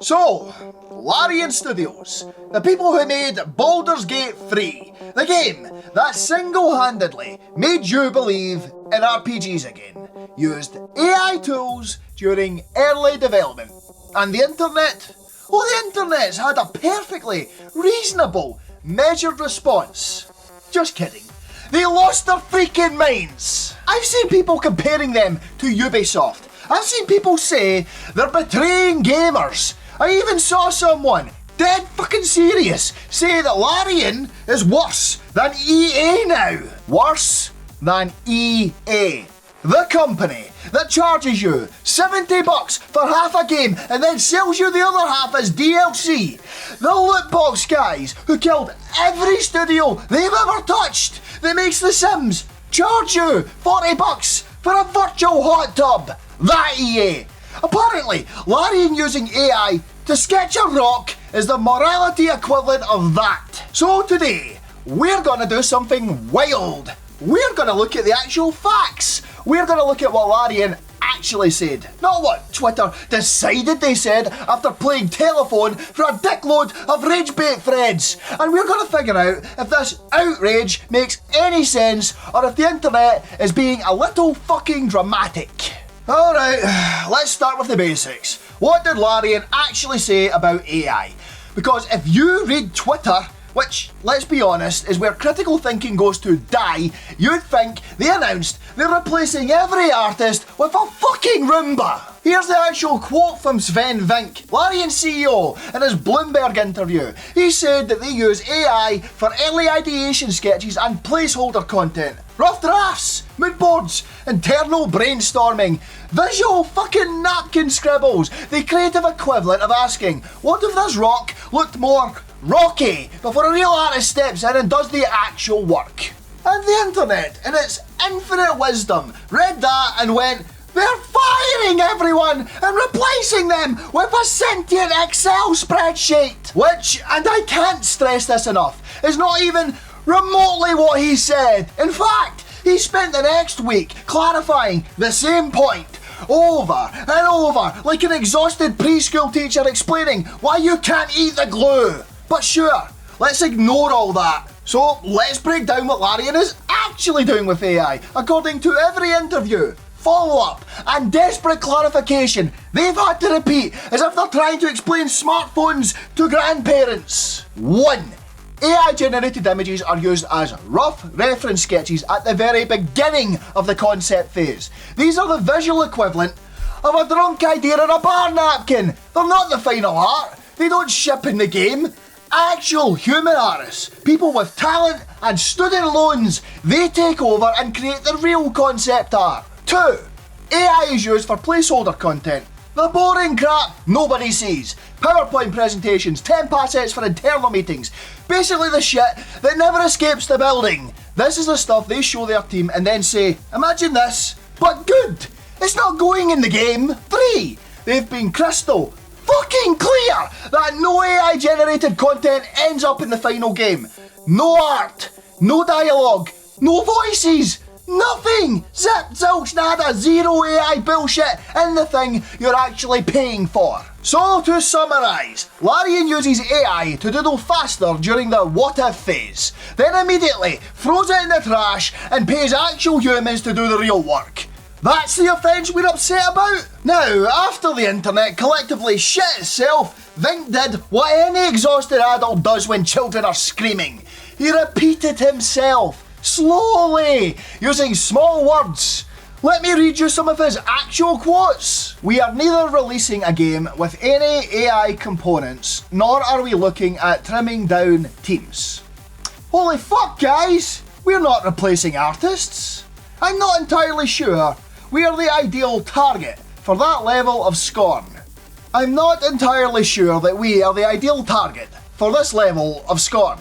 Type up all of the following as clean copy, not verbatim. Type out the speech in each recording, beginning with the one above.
So, Larian Studios, the people who made Baldur's Gate 3, the game that single-handedly made you believe in RPGs again, used AI tools during early development. And the internet? Well, the internet's had a perfectly reasonable, measured response. Just kidding. They lost their freaking minds. I've seen people comparing them to Ubisoft. I've seen people say they're betraying gamers. I even saw someone, dead fucking serious, say that Larian is worse than EA now. Worse than EA. The company that charges you $70 for half a game and then sells you the other half as DLC. The loot box guys who killed every studio they've ever touched that makes The Sims charge you $40 for a virtual hot tub. That EA. Apparently, Larian using AI to sketch a rock is the morality equivalent of that. So today, we're gonna do something wild. We're gonna look at the actual facts. We're gonna look at what Larian actually said, not what Twitter decided they said after playing telephone for a dickload of rage bait threads. And we're gonna figure out if this outrage makes any sense or if the internet is being a little fucking dramatic. Alright, let's start with the basics. What did Larian actually say about AI? Because if you read Twitter, which, let's be honest, is where critical thinking goes to die, you'd think they announced they're replacing every artist with a fucking Roomba. Here's the actual quote from Sven Vink, Larian CEO, in his Bloomberg interview. He said that they use AI for early ideation sketches and placeholder content, rough drafts, mood boards, internal brainstorming, visual fucking napkin scribbles, the creative equivalent of asking, what if this rock looked more rocky before a real artist steps in and does the actual work? And the internet, in its infinite wisdom, read that and went, they're firing everyone and replacing them with a sentient Excel spreadsheet. Which, and I can't stress this enough, is not even remotely what he said. In fact, he spent the next week clarifying the same point over and over, like an exhausted preschool teacher explaining why you can't eat the glue. But sure, let's ignore all that. So let's break down what Larian is actually doing with AI, according to every interview, follow-up, and desperate clarification they've had to repeat as if they're trying to explain smartphones to grandparents. 1. AI-generated images are used as rough reference sketches at the very beginning of the concept phase. These are the visual equivalent of a drunk idea on a bar napkin. They're not the final art. They don't ship in the game. Actual human artists, people with talent and student loans, they take over and create the real concept art. 2. AI is used for placeholder content. The boring crap nobody sees. PowerPoint presentations, temp assets for internal meetings. Basically the shit that never escapes the building. This is the stuff they show their team and then say, imagine this, but good. It's not going in the game. 3. They've been crystal fucking clear that no AI generated content ends up in the final game. No art, no dialogue, no voices, nothing! Zip, zilch, nada, zero AI bullshit in the thing you're actually paying for. So to summarise, Larian uses AI to doodle faster during the what if phase, then immediately throws it in the trash and pays actual humans to do the real work. That's the offence we're upset about? Now, after the internet collectively shit itself, Vink did what any exhausted adult does when children are screaming. He repeated himself, slowly, using small words. Let me read you some of his actual quotes. We are neither releasing a game with any AI components, nor are we looking at trimming down teams. Holy fuck, guys! We're not replacing artists. I'm not entirely sure we are the ideal target for that level of scorn. I'm not entirely sure that we are the ideal target for this level of scorn.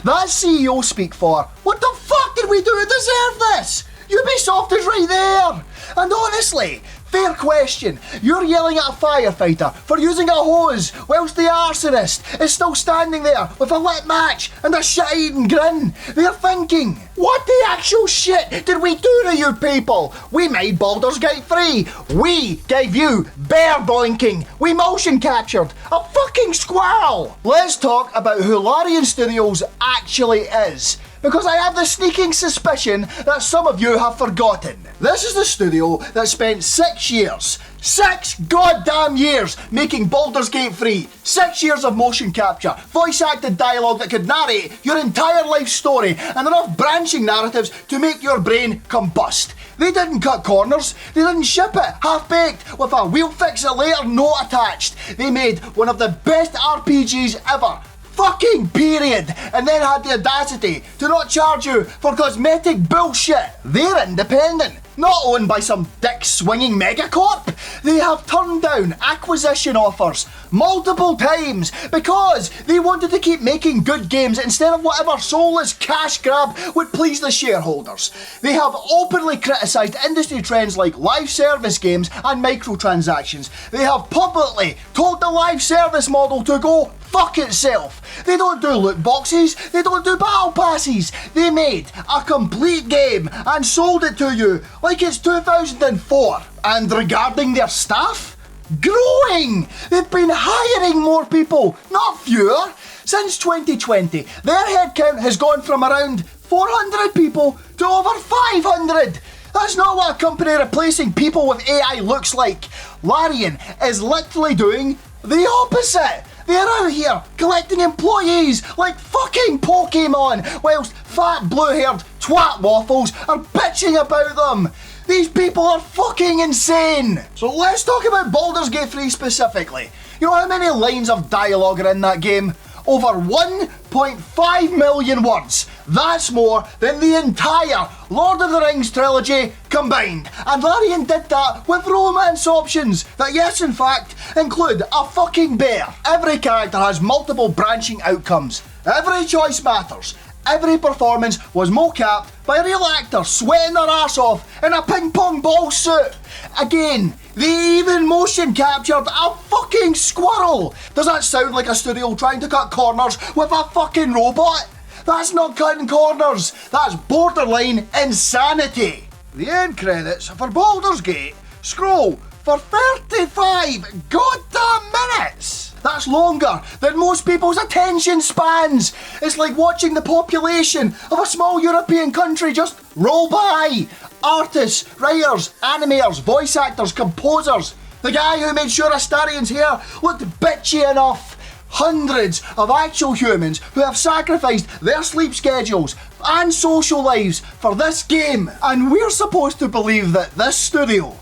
That CEO speak for, what the fuck did we do to deserve this? Ubisoft is right there! And honestly, Fair question. You're yelling at a firefighter for using a hose whilst the arsonist is still standing there with a lit match and a shit-eating grin. They're thinking, what the actual shit did we do to you people? We made Baldur's Gate 3. We gave you bear boinking. We motion captured a fucking squirrel. Let's talk about who Larian Studios actually is, because I have the sneaking suspicion that some of you have forgotten. This is the studio that spent 6 years, 6 goddamn years, making Baldur's Gate 3. 6 years of motion capture, voice-acted dialogue that could narrate your entire life story, and enough branching narratives to make your brain combust. They didn't cut corners, they didn't ship it half-baked with a "we'll fix it later" note attached. They made one of the best RPGs ever. Fucking period, and then had the audacity to not charge you for cosmetic bullshit. They're independent, not owned by some dick-swinging megacorp. They have turned down acquisition offers multiple times because they wanted to keep making good games instead of whatever soulless cash grab would please the shareholders. They have openly criticised industry trends like live service games and microtransactions. They have publicly told the live service model to go fuck itself. They don't do loot boxes, they don't do battle passes. They made a complete game and sold it to you like it's 2004. And regarding their staff, growing. They've been hiring more people, not fewer. Since 2020, their headcount has gone from around 400 people to over 500. That's not what a company replacing people with AI looks like. Larian is literally doing the opposite. They're out here collecting employees like fucking Pokemon, whilst fat blue-haired twat waffles are bitching about them. These people are fucking insane. So let's talk about Baldur's Gate 3 specifically. You know how many lines of dialogue are in that game? Over 1.5 million words. That's more than the entire Lord of the Rings trilogy combined. And Larian did that with romance options that, yes, in fact, include a fucking bear. Every character has multiple branching outcomes. Every choice matters. Every performance was mocapped by a real actor sweating their ass off in a ping pong ball suit. Again, they even motion captured a fucking squirrel. Does that sound like a studio trying to cut corners with a fucking robot? That's not cutting corners, that's borderline insanity. The end credits for Baldur's Gate scroll for 35 goddamn minutes. That's longer than most people's attention spans. It's like watching the population of a small European country just roll by. Artists, writers, animators, voice actors, composers. The guy who made sure Astarion's hair looked bitchy enough. Hundreds of actual humans who have sacrificed their sleep schedules and social lives for this game. And we're supposed to believe that this studio,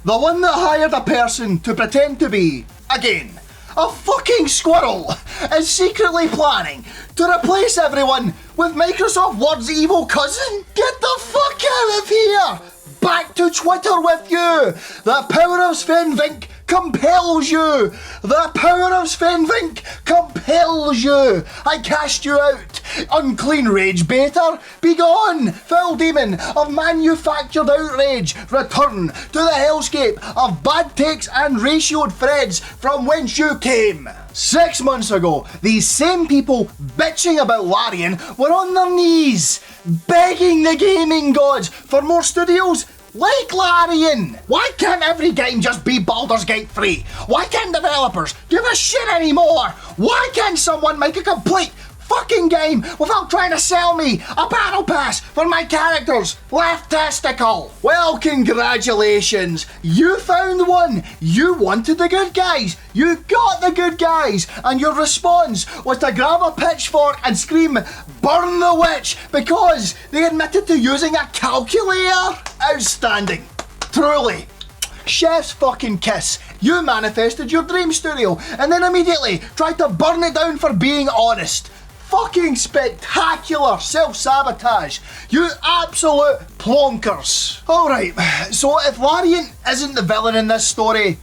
the one that hired a person to pretend to be, again, a fucking squirrel, is secretly planning to replace everyone with Microsoft Word's evil cousin? Get the fuck out of here! Back to Twitter with you! The power of Sven Vink compels you! The power of Sven Vink compels you! I cast you out! Unclean rage baiter! Be gone! Foul demon of manufactured outrage! Return to the hellscape of bad takes and ratioed threads from whence you came! 6 months ago, these same people bitching about Larian were on their knees, begging the gaming gods for more studios like Larian. Why can't every game just be Baldur's Gate 3? Why can't developers give a shit anymore? Why can't someone make a complete fucking game without trying to sell me a battle pass for my character's left testicle? Well, congratulations, you found one. You wanted the good guys, you got the good guys, and your response was to grab a pitchfork and scream, "Burn the witch," because they admitted to using a calculator? Outstanding, truly. Chef's fucking kiss. You manifested your dream studio and then immediately tried to burn it down for being honest. Fucking spectacular self-sabotage. You absolute plonkers. Alright, so if Larian isn't the villain in this story,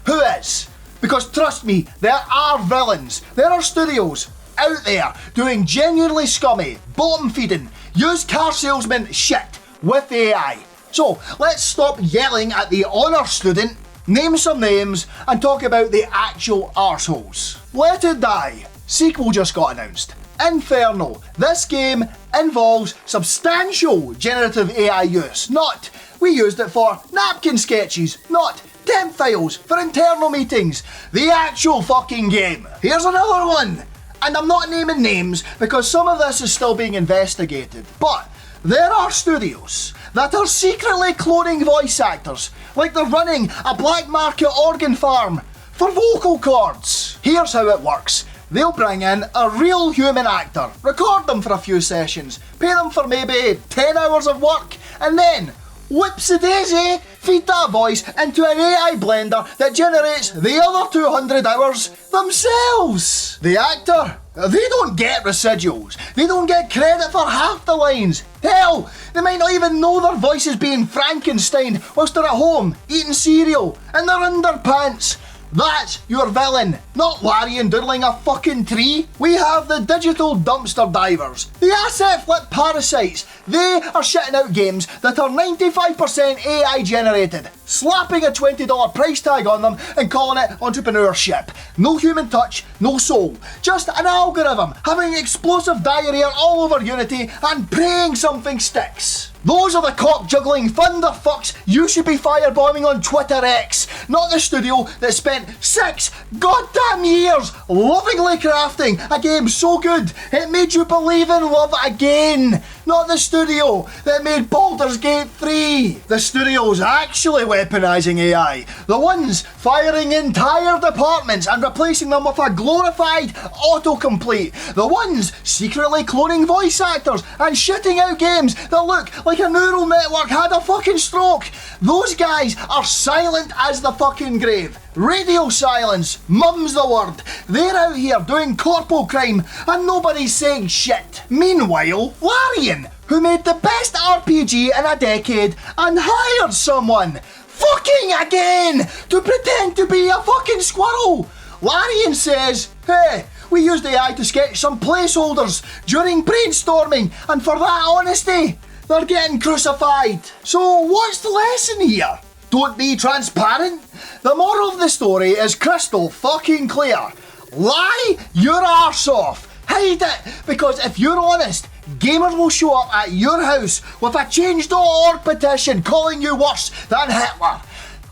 who is? Because trust me, there are villains. There are studios out there doing genuinely scummy, bottom-feeding, used car salesman shit with AI. So let's stop yelling at the honour student, name some names, and talk about the actual arseholes. Let It Die. Sequel just got announced. Inferno. This game involves substantial generative AI use. Not, we used it for napkin sketches. Not, temp files for internal meetings. The actual fucking game. Here's another one. And I'm not naming names because some of this is still being investigated. But there are studios that are secretly cloning voice actors, like they're running a black market organ farm for vocal cords. Here's how it works. They'll bring in a real human actor, record them for a few sessions, pay them for maybe 10 hours of work, and then, whoopsie-daisy, feed that voice into an AI blender that generates the other 200 hours themselves. The actor, they don't get residuals. They don't get credit for half the lines. Hell, they might not even know their voice is being Frankenstein whilst they're at home, eating cereal, in their underpants. That's your villain, not Larian doodling a fucking tree. We have the digital dumpster divers, the asset flip parasites. They are shitting out games that are 95% AI generated, slapping a $20 price tag on them and calling it entrepreneurship. No human touch, no soul, just an algorithm having explosive diarrhea all over Unity and praying something sticks. Those are the cock-juggling thunderfucks you should be firebombing on Twitter X, not the studio that spent 6 goddamn years lovingly crafting a game so good it made you believe in love again. Not the studio that made Baldur's Gate 3. The studio's actually weaponizing AI. The ones firing entire departments and replacing them with a glorified autocomplete. The ones secretly cloning voice actors and shitting out games that look like a neural network had a fucking stroke. Those guys are silent as the fucking grave. Radio silence, mum's the word. They're out here doing corpo crime and nobody's saying shit. Meanwhile, Larian, who made the best RPG in a decade and hired someone, fucking again, to pretend to be a fucking squirrel. Larian says, hey, we used AI to sketch some placeholders during brainstorming, and for that honesty, they're getting crucified. So what's the lesson here? Don't be transparent. The moral of the story is crystal fucking clear. Lie your arse off. Hide it, because if you're honest, gamers will show up at your house with a change.org petition calling you worse than Hitler.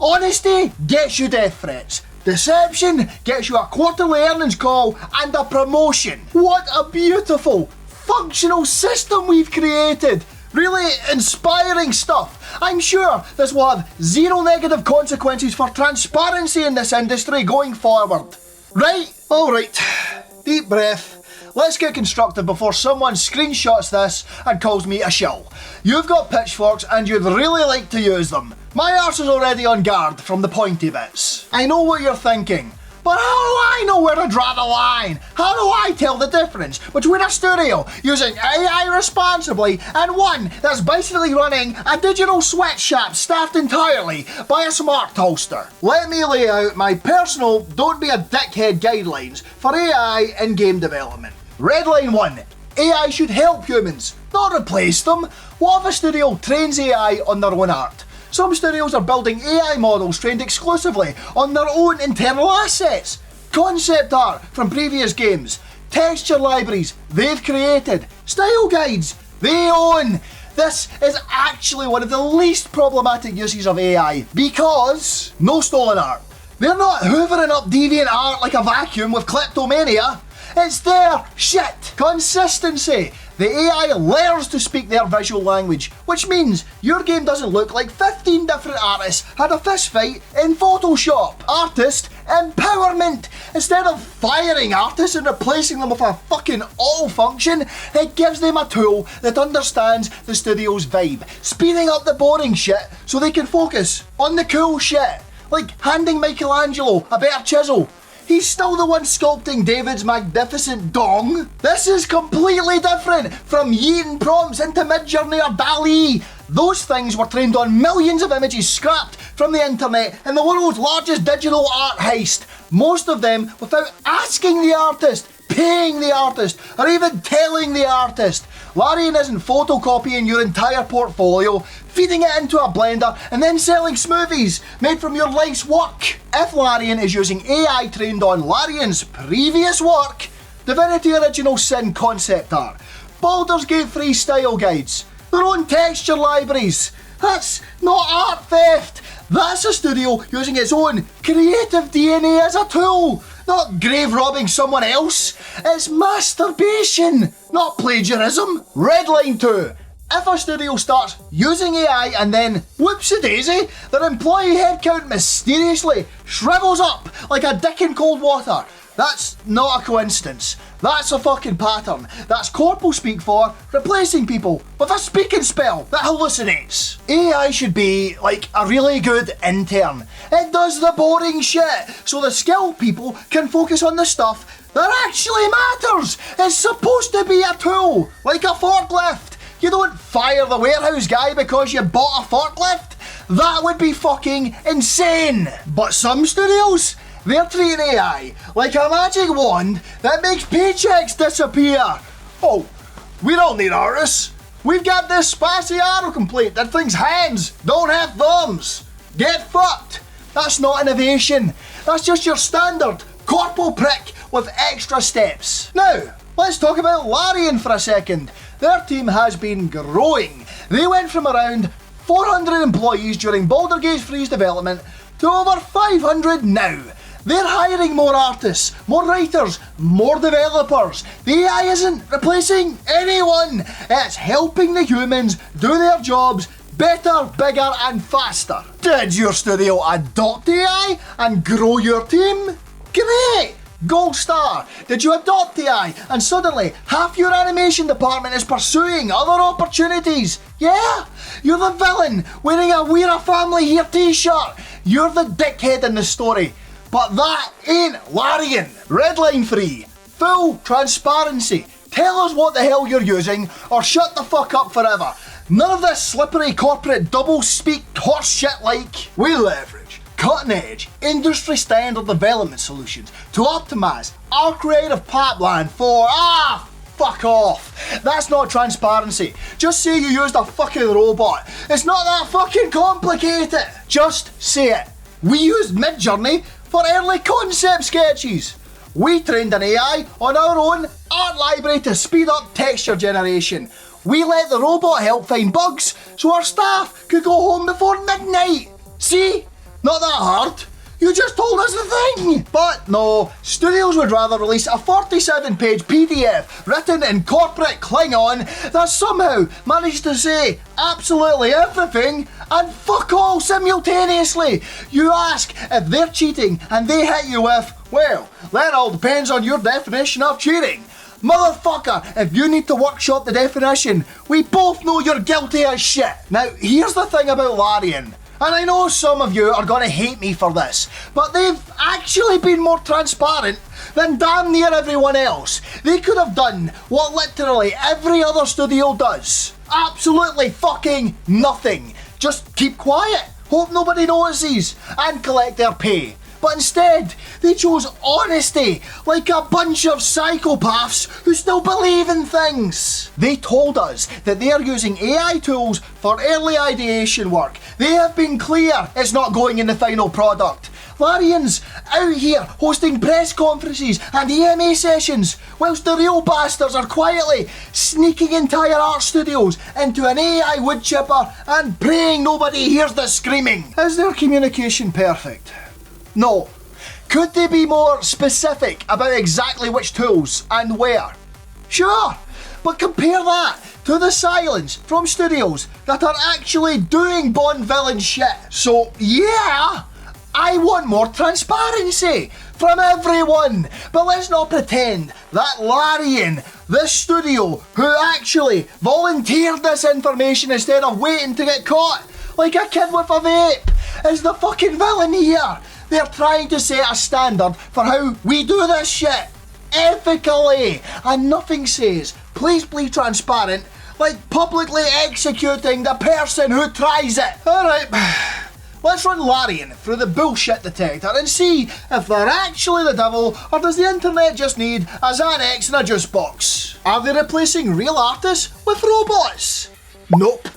Honesty gets you death threats. Deception gets you a quarterly earnings call and a promotion. What a beautiful, functional system we've created. Really inspiring stuff. I'm sure this will have zero negative consequences for transparency in this industry going forward. Right? Alright. Deep breath. Let's get constructive before someone screenshots this and calls me a shill. You've got pitchforks and you'd really like to use them. My arse is already on guard from the pointy bits. I know what you're thinking. But how do I know where to draw the line? How do I tell the difference between a studio using AI responsibly and one that's basically running a digital sweatshop staffed entirely by a smart toaster? Let me lay out my personal don't be a dickhead guidelines for AI in game development. Red line 1. AI should help humans, not replace them. What if a studio trains AI on their own art? Some studios are building AI models trained exclusively on their own internal assets. Concept art from previous games, texture libraries they've created, style guides they own. This is actually one of the least problematic uses of AI because no stolen art. They're not hoovering up deviant art like a vacuum with kleptomania. It's their shit. Consistency. The AI learns to speak their visual language, which means your game doesn't look like 15 different artists had a fist fight in Photoshop. Artist empowerment. Instead of firing artists and replacing them with a fucking auto function, it gives them a tool that understands the studio's vibe, speeding up the boring shit so they can focus on the cool shit. Like handing Michelangelo a better chisel. He's still the one sculpting David's magnificent dong. This is completely different from yeeting prompts into Midjourney or DALL-E. Those things were trained on millions of images scrapped from the internet in the world's largest digital art heist. Most of them without asking the artist. paying the artist, or even telling the artist. Larian isn't photocopying your entire portfolio, feeding it into a blender, and then selling smoothies made from your life's work. If Larian is using AI trained on Larian's previous work, Divinity Original Sin concept art, Baldur's Gate 3 style guides, their own texture libraries, that's not art theft. That's a studio using its own creative DNA as a tool, not grave robbing someone else. It's masturbation, not plagiarism. Red line 2. If a studio starts using AI and then, whoopsie-daisy, their employee headcount mysteriously shrivels up like a dick in cold water, that's not a coincidence. That's a fucking pattern. That's corpo speak for replacing people with a speaking spell that hallucinates. AI should be like a really good intern. It does the boring shit so the skilled people can focus on the stuff that actually matters. It's supposed to be a tool, like a forklift. You don't fire the warehouse guy because you bought a forklift. That would be fucking insane. But some studios, they're treating AI like a magic wand that makes paychecks disappear. Oh, we don't need artists. We've got this spicy autocomplete that thinks hands don't have thumbs. Get fucked. That's not innovation. That's just your standard corpo prick with extra steps. Now, let's talk about Larian for a second. Their team has been growing. They went from around 400 employees during Baldur's Gate 3's development to over 500 now. They're hiring more artists, more writers, more developers. The AI isn't replacing anyone. It's helping the humans do their jobs better, bigger and faster. Did your studio adopt AI and grow your team? Great! Gold star. Did you adopt AI and suddenly half your animation department is pursuing other opportunities? Yeah, you're the villain wearing a We're a Family Here t-shirt. You're the dickhead in the story. But that ain't Larian. Red line 3. Full transparency. Tell us what the hell you're using or shut the fuck up forever. None of this slippery corporate double-speak horse shit like. We leverage cutting-edge, industry-standard development solutions to optimise our creative pipeline for fuck off. That's not transparency. Just say you used a fucking robot. It's not that fucking complicated. Just say it. We used Midjourney for early concept sketches. We trained an AI on our own art library to speed up texture generation. We let the robot help find bugs so our staff could go home before midnight. See? Not that hard. You just told us the thing. But no, studios would rather release a 47-page PDF written in corporate Klingon that somehow managed to say absolutely everything and fuck all simultaneously. You ask if they're cheating and they hit you with, well, that all depends on your definition of cheating. Motherfucker, if you need to workshop the definition, we both know you're guilty as shit. Now, here's the thing about Larian. And I know some of you are gonna hate me for this, but they've actually been more transparent than damn near everyone else. They could have done what literally every other studio does. Absolutely fucking nothing. Just keep quiet, hope nobody notices, and collect their pay. But instead, they chose honesty, like a bunch of psychopaths who still believe in things. They told us that they are using AI tools for early ideation work. They have been clear it's not going in the final product. Larian's out here hosting press conferences and EMA sessions, whilst the real bastards are quietly sneaking entire art studios into an AI wood chipper and praying nobody hears the screaming. Is their communication perfect? No. Could they be more specific about exactly which tools and where? Sure, but compare that to the silence from studios that are actually doing Bond villain shit. So yeah, I want more transparency from everyone, but let's not pretend that Larian, this studio who actually volunteered this information instead of waiting to get caught like a kid with a vape, is the fucking villain here. They're trying to set a standard for how we do this shit, ethically, and nothing says, please be transparent, like publicly executing the person who tries it. Alright, let's run Larian through the bullshit detector and see if they're actually the devil, or does the internet just need a Xanax in a juice box? Are they replacing real artists with robots? Nope.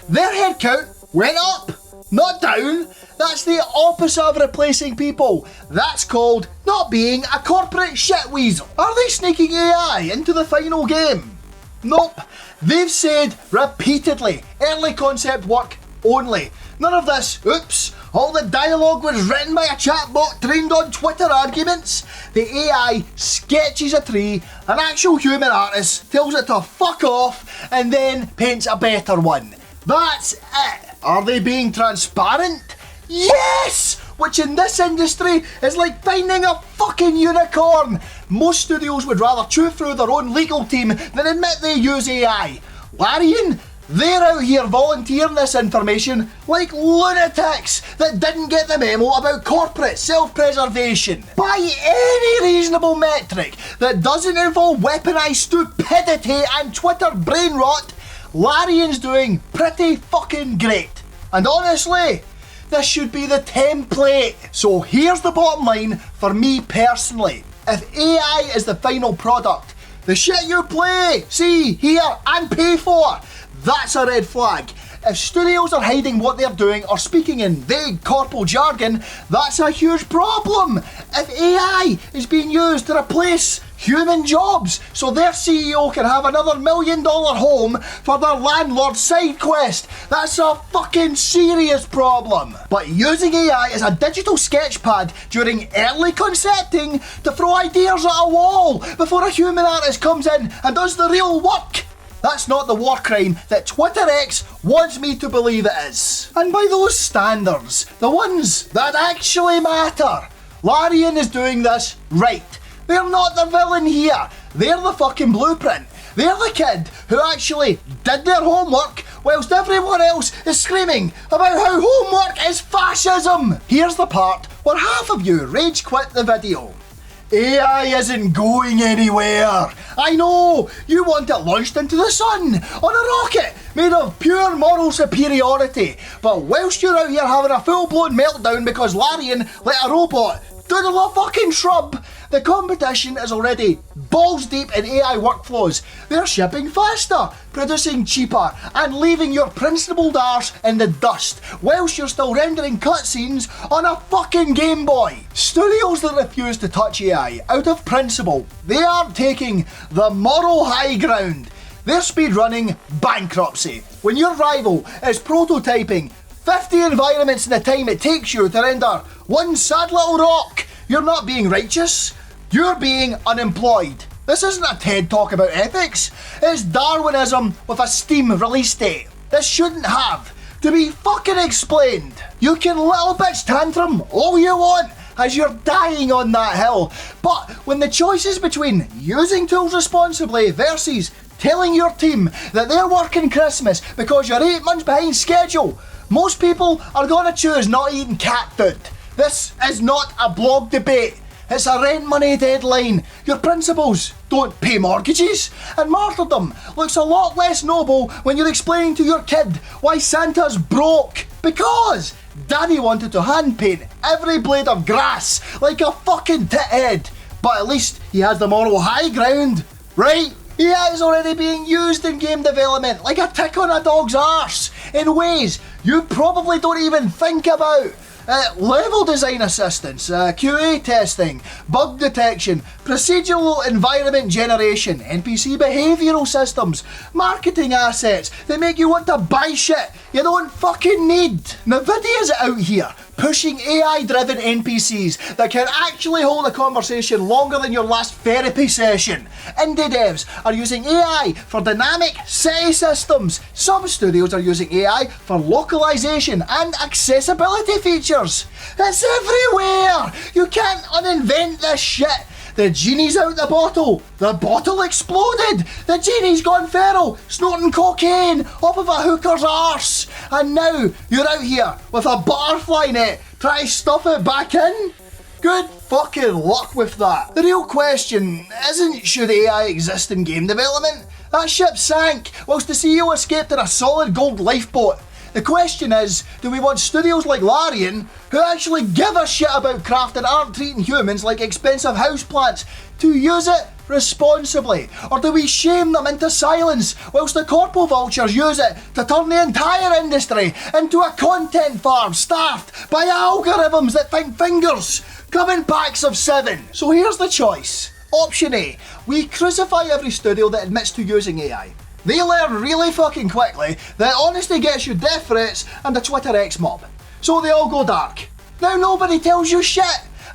Their head count went up, not down. That's the opposite of replacing people. That's called not being a corporate shitweasel. Are they sneaking AI into the final game? Nope. They've said repeatedly, early concept work only. None of this, oops, all the dialogue was written by a chatbot trained on Twitter arguments. The AI sketches a tree, an actual human artist tells it to fuck off, and then paints a better one. That's it. Are they being transparent? Yes! Which in this industry is like finding a fucking unicorn. Most studios would rather chew through their own legal team than admit they use AI. Larian? They're out here volunteering this information like lunatics that didn't get the memo about corporate self-preservation. By any reasonable metric that doesn't involve weaponized stupidity and Twitter brain rot, Larian's doing pretty fucking great. And honestly, this should be the template. So here's the bottom line for me personally. If AI is the final product, the shit you play, see, hear and pay for, that's a red flag. If studios are hiding what they're doing or speaking in vague corpo jargon, that's a huge problem. If AI is being used to replace human jobs so their CEO can have another $1 million home for their landlord side quest, that's a fucking serious problem. But using AI as a digital sketchpad during early concepting to throw ideas at a wall before a human artist comes in and does the real work, that's not the war crime that Twitter X wants me to believe it is. And by those standards, the ones that actually matter, Larian is doing this right. They're not the villain here. They're the fucking blueprint. They're the kid who actually did their homework whilst everyone else is screaming about how homework is fascism. Here's the part where half of you rage quit the video. AI isn't going anywhere. I know, you want it launched into the sun on a rocket made of pure moral superiority. But whilst you're out here having a full-blown meltdown because Larian let a robot doodle a fucking shrub, the competition is already balls deep in AI workflows. They're shipping faster, producing cheaper, and leaving your principled arse in the dust, whilst you're still rendering cutscenes on a fucking Game Boy. Studios that refuse to touch AI out of principle, they aren't taking the moral high ground. They're speedrunning bankruptcy. When your rival is prototyping 50 environments in the time it takes you to render one sad little rock, you're not being righteous, you're being unemployed. This isn't a TED talk about ethics, it's Darwinism with a Steam release date. This shouldn't have to be fucking explained. You can little bitch tantrum all you want as you're dying on that hill, but when the choice is between using tools responsibly versus telling your team that they're working Christmas because you're 8 months behind schedule, most people are gonna choose not eating cat food. This is not a blog debate. It's a rent money deadline. Your principles don't pay mortgages. And martyrdom looks a lot less noble when you're explaining to your kid why Santa's broke. Because Daddy wanted to hand paint every blade of grass like a fucking tit head. But at least he has the moral high ground, right? AI is already being used in game development like a tick on a dog's arse in ways you probably don't even think about. Level design assistance, QA testing, bug detection, procedural environment generation, NPC behavioural systems, marketing assets that make you want to buy shit you don't fucking need. Nvidia's out here pushing AI-driven NPCs that can actually hold a conversation longer than your last therapy session. Indie devs are using AI for dynamic city systems. Some studios are using AI for localization and accessibility features. It's everywhere! You can't uninvent this shit. The genie's out the bottle. The bottle exploded. The genie's gone feral, snorting cocaine off of a hooker's arse. And now you're out here with a butterfly net trying to stuff it back in? Good fucking luck with that. The real question isn't should AI exist in game development. That ship sank whilst the CEO escaped in a solid gold lifeboat. The question is, do we want studios like Larian, who actually give a shit about craft and aren't treating humans like expensive houseplants, to use it responsibly? Or do we shame them into silence whilst the corpo vultures use it to turn the entire industry into a content farm staffed by algorithms that think fingers come in packs of 7? So here's the choice. Option A, we crucify every studio that admits to using AI. They learn really fucking quickly that honesty gets you death threats and a Twitter X mob. So they all go dark. Now nobody tells you shit,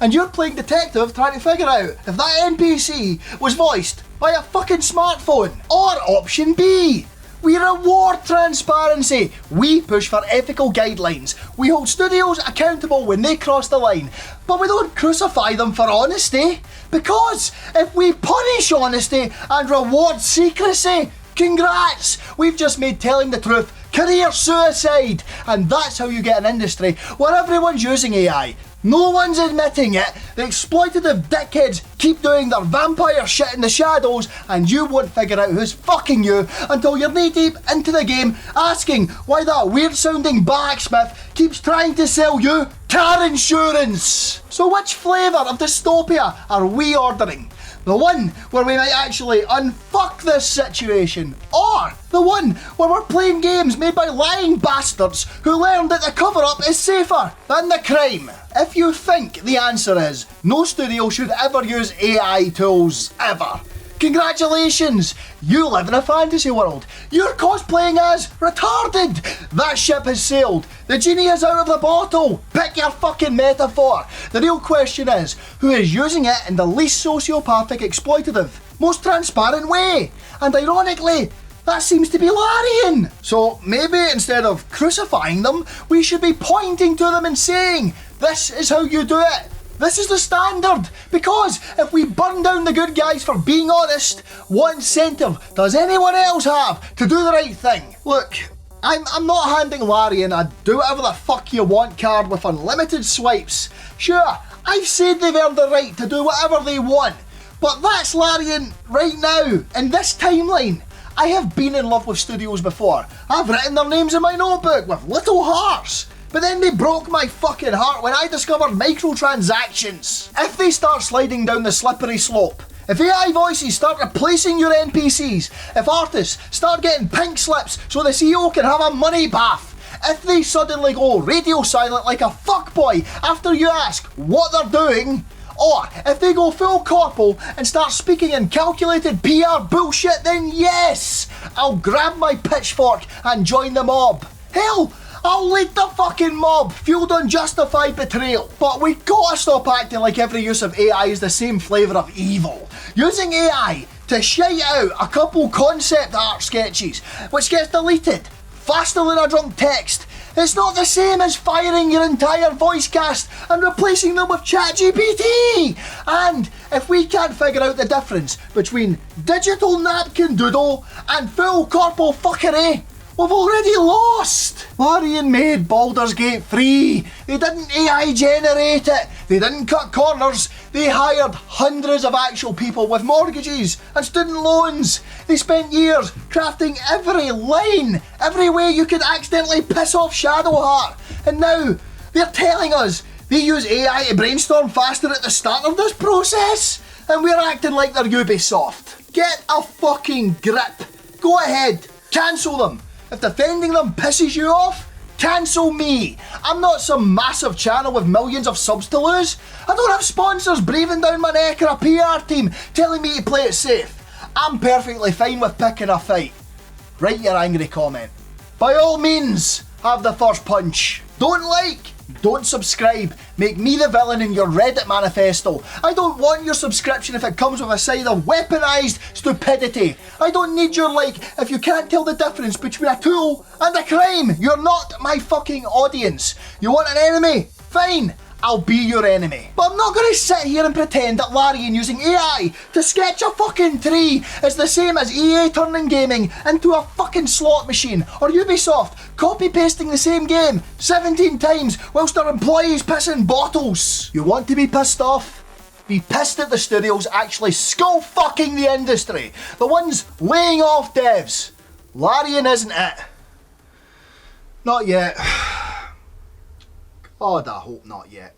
and you're playing detective trying to figure out if that NPC was voiced by a fucking smartphone. Or option B, we reward transparency. We push for ethical guidelines. We hold studios accountable when they cross the line, but we don't crucify them for honesty. Because if we punish honesty and reward secrecy, congrats! We've just made telling the truth career suicide. And that's how you get an industry where everyone's using AI. No one's admitting it. The exploitative dickheads keep doing their vampire shit in the shadows, and you won't figure out who's fucking you until you're knee deep into the game asking why that weird sounding blacksmith keeps trying to sell you car insurance. So which flavour of dystopia are we ordering? The one where we might actually unfuck this situation, or the one where we're playing games made by lying bastards who learned that the cover-up is safer than the crime? If you think the answer is no studio should ever use AI tools ever, congratulations! You live in a fantasy world. You're cosplaying as retarded. That ship has sailed. The genie is out of the bottle. Pick your fucking metaphor. The real question is, who is using it in the least sociopathic, exploitative, most transparent way? And ironically, that seems to be Larian. So maybe instead of crucifying them, we should be pointing to them and saying, this is how you do it. This is the standard, because if we burn down the good guys for being honest, what incentive does anyone else have to do the right thing? Look, I'm not handing Larian a do whatever the fuck you want card with unlimited swipes. Sure, I've said they've earned the right to do whatever they want, but that's Larian right now, in this timeline. I have been in love with studios before. I've written their names in my notebook with little hearts. But then they broke my fucking heart when I discovered microtransactions. If they start sliding down the slippery slope, if AI voices start replacing your NPCs, if artists start getting pink slips so the CEO can have a money bath, if they suddenly go radio silent like a fuckboy after you ask what they're doing, or if they go full corpo and start speaking in calculated PR bullshit, then yes, I'll grab my pitchfork and join the mob. Hell, I'll lead the fucking mob, fueled on justified betrayal. But we gotta stop acting like every use of AI is the same flavour of evil. Using AI to shite out a couple concept art sketches, which gets deleted faster than a drunk text, it's not the same as firing your entire voice cast and replacing them with ChatGPT. And if we can't figure out the difference between digital napkin doodle and full corpo fuckery, we've already lost! Larian made Baldur's Gate 3. They didn't AI generate it. They didn't cut corners. They hired hundreds of actual people with mortgages and student loans. They spent years crafting every line, every way you could accidentally piss off Shadowheart. And now they're telling us they use AI to brainstorm faster at the start of this process? And we're acting like they're Ubisoft. Get a fucking grip. Go ahead, cancel them. If defending them pisses you off, cancel me. I'm not some massive channel with millions of subs to lose. I don't have sponsors breathing down my neck or a PR team telling me to play it safe. I'm perfectly fine with picking a fight. Write your angry comment. By all means, have the first punch. Don't like, don't subscribe. Make me the villain in your Reddit manifesto. I don't want your subscription if it comes with a side of weaponized stupidity. I don't need your like if you can't tell the difference between a tool and a crime. You're not my fucking audience. You want an enemy? Fine. I'll be your enemy. But I'm not going to sit here and pretend that Larian using AI to sketch a fucking tree is the same as EA turning gaming into a fucking slot machine, or Ubisoft copy-pasting the same game 17 times whilst their employees piss in bottles. You want to be pissed off? Be pissed at the studios actually skull fucking the industry. The ones laying off devs. Larian isn't it. Not yet. God, I hope not yet.